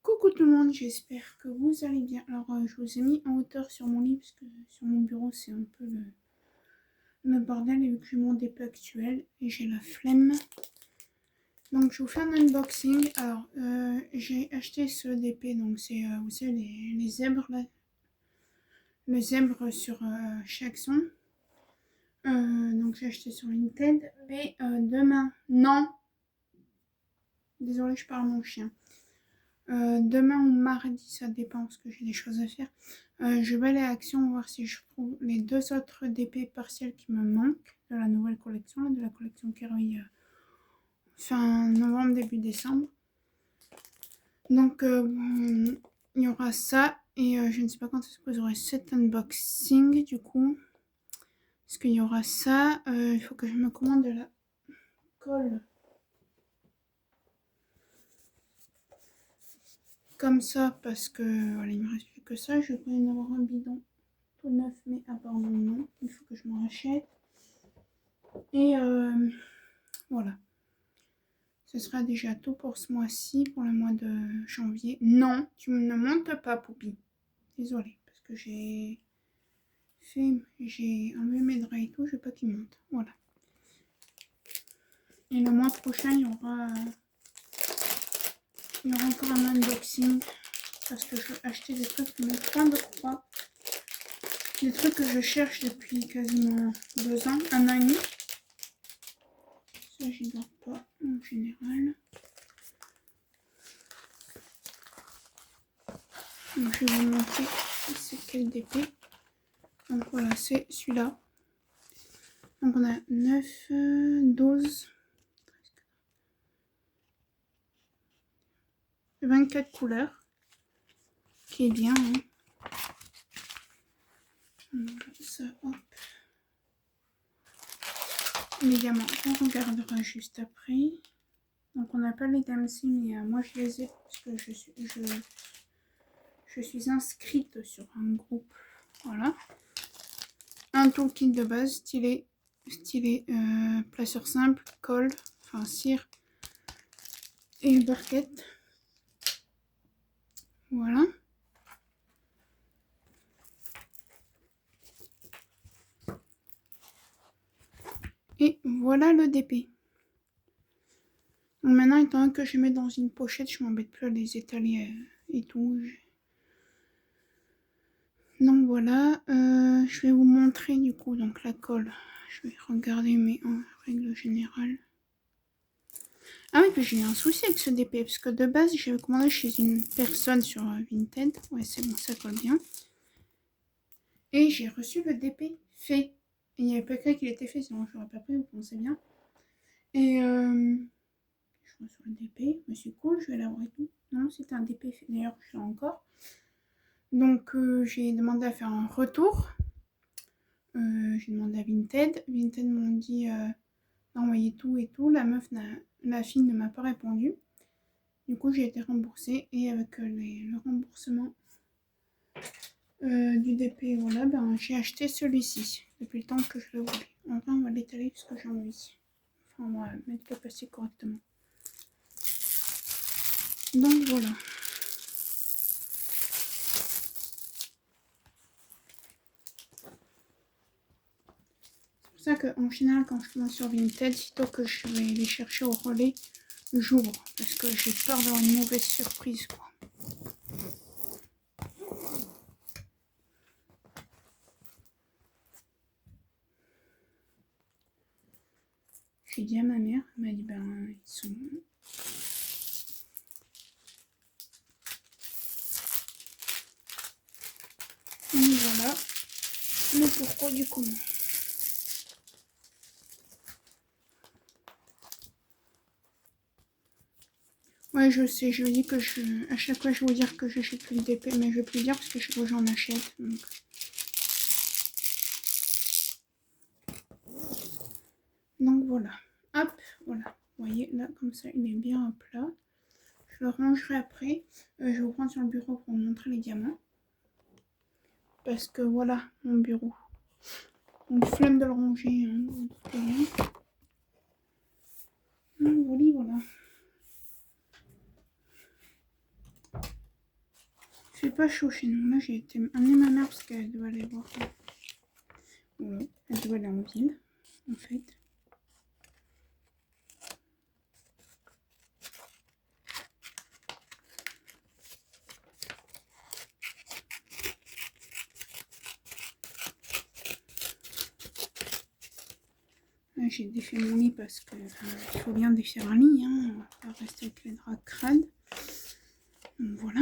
Coucou tout le monde, j'espère que vous allez bien. Alors, je vous ai mis en hauteur sur mon lit parce que sur mon bureau c'est un peu le bordel et vu que j'ai mon DP actuel et j'ai la flemme. Donc, je vous fais un unboxing. Alors, j'ai acheté ce DP, donc c'est, vous savez, les zèbres là. Le zèbre sur chaque son. Donc, j'ai acheté sur Vinted. Mais demain, non. Désolée, je parle à mon chien. Demain ou mardi, ça dépend parce que j'ai des choses à faire. Je vais aller à Action voir si je trouve les deux autres DP partiels qui me manquent de la nouvelle collection, là, de la collection qui arrive fin novembre, début décembre. Donc il y aura ça et je ne sais pas quand est-ce que vous aurez cet unboxing du coup. Parce qu'il y aura ça, il faut que je me commande de la colle. Comme ça parce que voilà, il me reste plus que ça. Je vais quand même avoir un bidon tout neuf, mais apparemment non. Il faut que je m'en rachète. Et voilà. Ce sera déjà tout pour ce mois-ci, pour le mois de janvier. Non, tu ne montes pas, Poupie. Désolée, parce que j'ai enlevé mes draps et tout, je veux pas qu'ils montent. Voilà. Et le mois prochain, il y aura encore un unboxing. Parce que je veux acheter des trucs qui m'ont point de croix. Des trucs que je cherche depuis quasiment 2 ans, 1 an et demi. Ça, j'y dors pas en général. Donc, je vais vous montrer c'est quel DP. Donc voilà, c'est celui-là. Donc on a 9, 12, 24 couleurs. Qui est bien. Hein. Ça, hop. Les diamants, on regardera juste après. Donc on n'a pas les DMC, mais moi je les ai parce que je suis inscrite sur un groupe. Voilà. Un toolkit de base, stylet, placeur simple, colle, enfin cire et barquette. Voilà. Et voilà le DP. Donc maintenant, étant donné que je mets dans une pochette, je m'embête plus à les étaler et tout. Donc voilà, je vais vous montrer du coup donc la colle. Je vais regarder mais en règle générale. Ah oui, puis j'ai eu un souci avec ce DP parce que de base j'avais commandé chez une personne sur Vinted. Ouais, c'est bon, ça colle bien. Et j'ai reçu le DP fait. Et il n'y avait pas écrit qu'il était fait, sinon je l'aurais pas pris, vous pensez bien. Et je vois sur le DP, mais c'est cool, je vais l'avoir et tout. Non, c'était un DP fait, d'ailleurs je l'ai encore. Donc j'ai demandé à faire un retour. J'ai demandé à Vinted. Vinted m'ont dit d'envoyer tout et tout. La fille ne m'a pas répondu. Du coup, j'ai été remboursée et avec le remboursement du DP, voilà, ben, j'ai acheté celui-ci depuis le temps que je le voulais. Enfin, on va l'étaler parce que j'ai envie. Enfin, on va mettre le plastique correctement. Donc voilà. C'est pour ça qu'en général, quand je commence sur Vinted, sitôt que je vais les chercher au relais, j'ouvre parce que j'ai peur d'avoir une mauvaise surprise, quoi. J'ai dit à ma mère, elle m'a dit ben ils sont. Donc voilà le pourquoi du comment. Ouais, je sais, je dis que à chaque fois je vais vous dire que j'achète plus de DP, mais je vais plus dire parce que chaque fois j'en achète. Donc voilà. Hop, voilà. Vous voyez, là, comme ça, il est bien à plat. Je le rangerai après. Je vais vous prendre sur le bureau pour vous montrer les diamants. Parce que voilà, mon bureau. Donc, flemme de le ranger. Hein, donc, voilà. fait pas chaud chez nous. Là, j'ai été amener ma mère parce qu'elle doit aller voir. Voilà. Elle doit aller en ville, en fait. Là, j'ai défait mon lit parce que il faut bien défaire un lit. Hein. On va pas rester avec les draps crades. Donc voilà.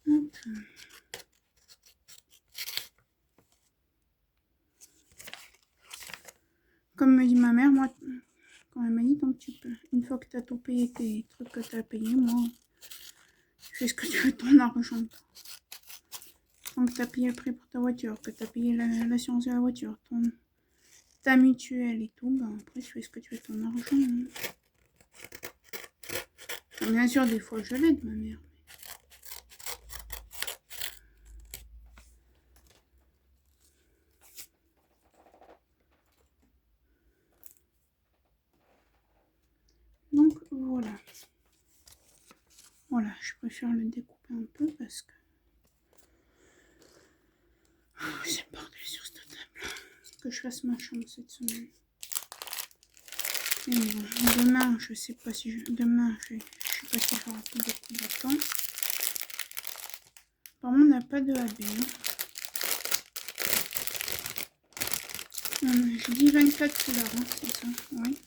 Hop. Comme me dit ma mère, moi, quand elle m'a dit, donc tu peux, une fois que tu as tout payé tes trucs que tu as payé, moi, tu fais ce que tu veux de ton argent. Tant que tu as payé le prix pour ta voiture, que tu as payé l'assurance de la voiture, ta mutuelle et tout, ben après tu fais ce que tu veux de ton argent. Hein. Bien sûr, des fois je l'aide, ma mère. Donc voilà. Voilà, je préfère le découper un peu parce que c'est le bordel sur cette table. Faut que je fasse ma chambre cette semaine. Et bon, demain, je sais pas si je... Demain, je sais pas si j'aurai beaucoup de temps. Apparemment, on n'a pas de AB. Hein. Je dis 24 couleurs, hein, c'est ça, oui.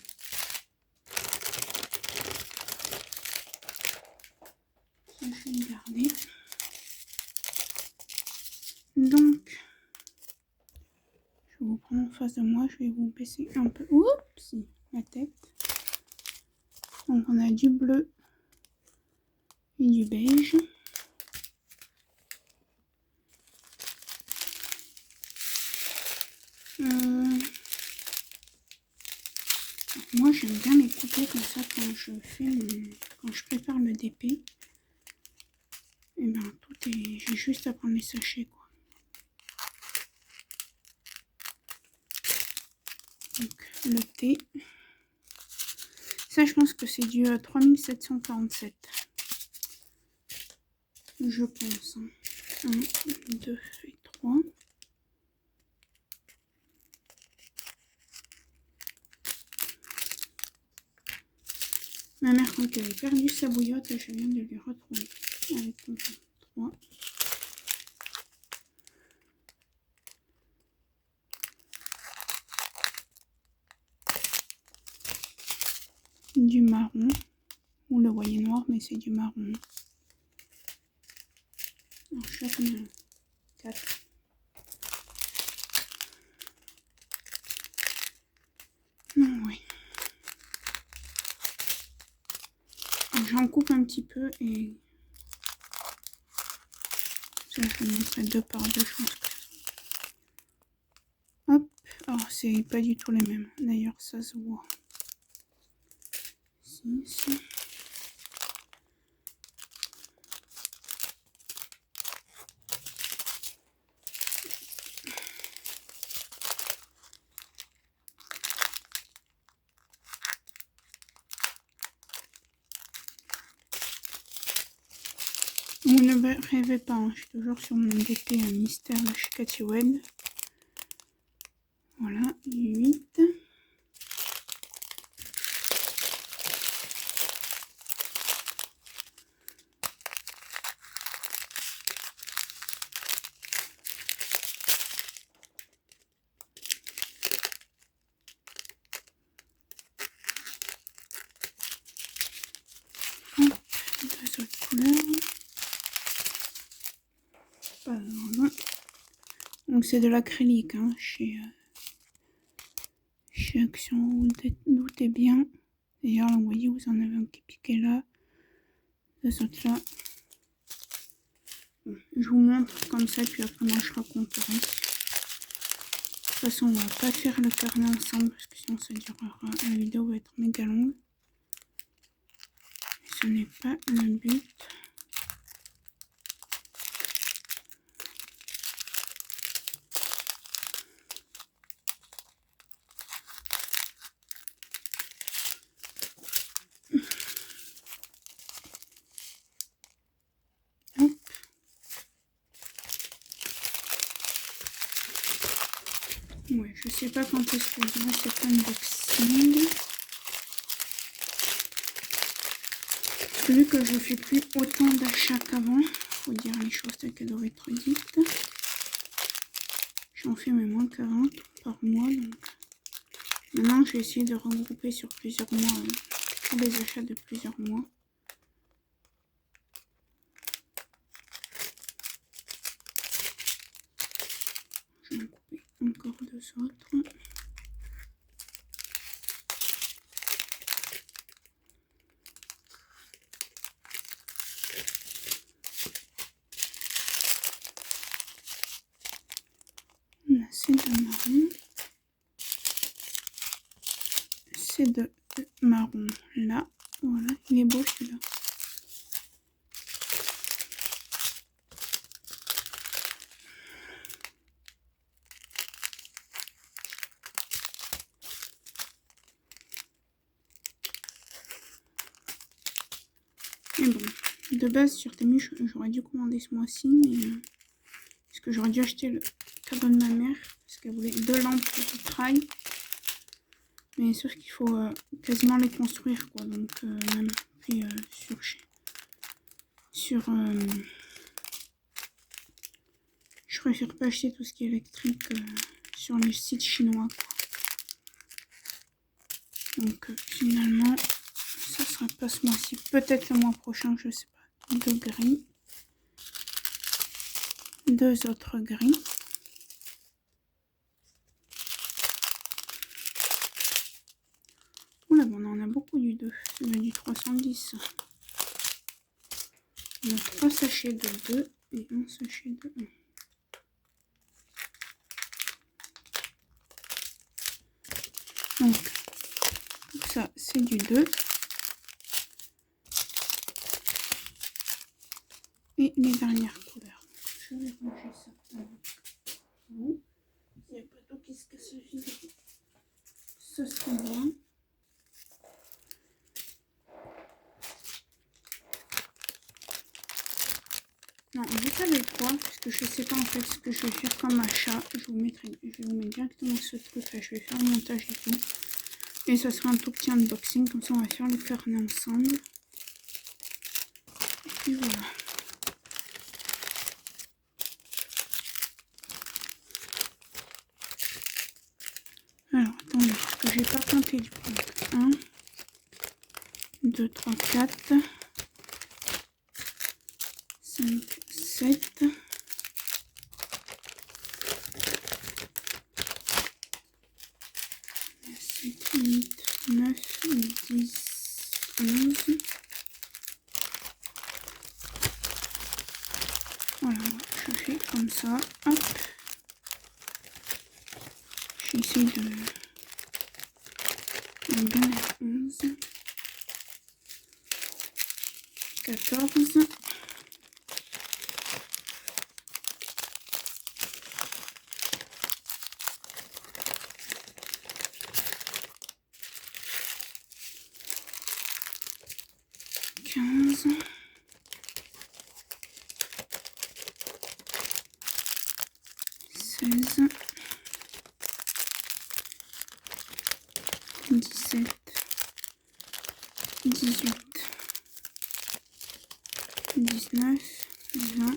Ça, je vais le garder. Donc, je vais vous prendre en face de moi, je vais vous baisser un peu. Oups, la tête. Donc, on a du bleu et du beige. Moi, j'aime bien les couper comme ça quand je prépare le DP. Et ben, tout est... J'ai juste à prendre les sachets, quoi. Donc, le thé. Ça, je pense que c'est du 3747. Je pense. 1, 2 et 3. Ma mère, quand elle avait perdu sa bouillotte, je viens de lui retrouver. Avec 3. Du marron. Vous le voyez noir, mais c'est du marron. Alors, chaque 4. Oui. J'en coupe un petit peu et ça, je mettrai 2 par 2, je pense. Hop. Alors, c'est pas du tout les mêmes. D'ailleurs, ça se voit. Ici. Vous ne rêvez pas, hein, je suis toujours sur mon DP un mystère de chez Cathy Wed. Voilà, 8. Hop, 2 autres couleurs. Pas non. Donc c'est de l'acrylique, hein, chez Action, vous doutez bien. D'ailleurs, là, vous voyez, vous en avez un qui piquait là. 2 autres là. Bon, je vous montre comme ça, puis après moi je raconterai. De toute façon, on va pas faire le carnet ensemble, parce que sinon ça durera, la vidéo va être méga longue. ce n'est pas le but. Hop. Ouais, je sais pas quand est-ce que je vois cet unboxing. Vu que je fais plus autant d'achats qu'avant, faut dire les choses telles qu'elles doivent être dites. J'en fais même moins qu'avant par mois. Donc maintenant, je vais essayer de regrouper sur plusieurs mois tous les achats de plusieurs mois. Je vais en couper encore 2 autres. C'est de marron. C'est de marron là. Voilà, il est beau celui-là. Mais bon, de base sur Temu, j'aurais dû commander ce mois-ci, mais parce que j'aurais dû acheter le cadeau de ma mère, parce qu'elle voulait 2 lampes de trail. Mais sauf qu'il faut quasiment les construire, quoi. Donc même puis je préfère pas acheter tout ce qui est électrique sur les sites chinois, quoi. Donc finalement, ça sera pas ce mois-ci, peut-être le mois prochain, je sais pas. 2 gris, 2 autres gris. Oula, bon, on en a beaucoup du 2, c'est du 310. On a 3 sachets de 2 et 1 sachet de 1. Donc, tout ça, c'est du 2. Et les dernières couleurs. Je vais ranger ça avec vous. Il n'y a pas d'eau qui se casse le fil. Ce serait bien. Non, vous savez quoi, parce que je sais pas en fait ce que je vais faire comme achat. Je vais vous mettre directement ce truc là. Je vais faire le montage et tout. Et ça sera un tout petit unboxing. Comme ça, on va faire le carnet ensemble. Et puis voilà. Alors, attendez, parce que j'ai pas compté du coup. 1, 2, 3, 4, 5, 7. 8, 9, 10, 11. Voilà, je fais comme ça. Hop. J'essaie de bien 11, 14. 15, 16, 17, 18, 19, 20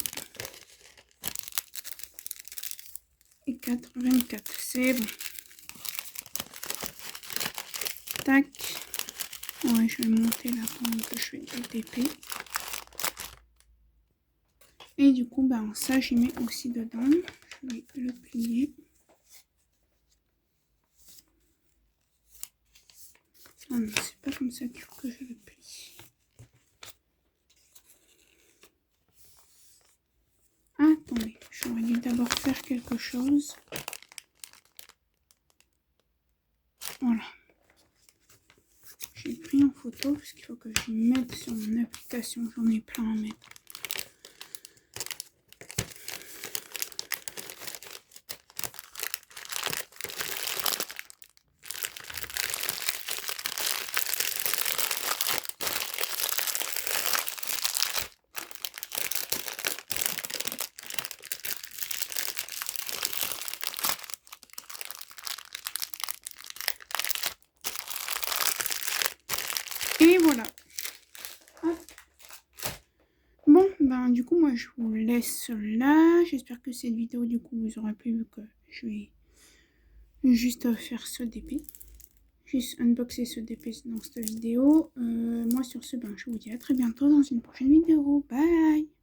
et 4, 24. C'est bon. Tac. Ouais, je vais monter là pendant que je fais le TP. Et du coup, ben, ça, j'y mets aussi dedans. Je vais le plier. Ah non, c'est pas comme ça qu'il faut que je le plie. Attendez, j'aurais dû d'abord faire quelque chose. Voilà. J'ai pris pris en photo parce qu'il faut que je mette sur mon application. J'en ai plein à mettre. Et voilà. Hop. Bon, ben du coup, moi je vous laisse là. J'espère que cette vidéo, du coup, vous aura plu, vu que je vais juste faire ce DP. Juste unboxer ce DP dans cette vidéo. Moi sur ce, ben, je vous dis à très bientôt dans une prochaine vidéo. Bye!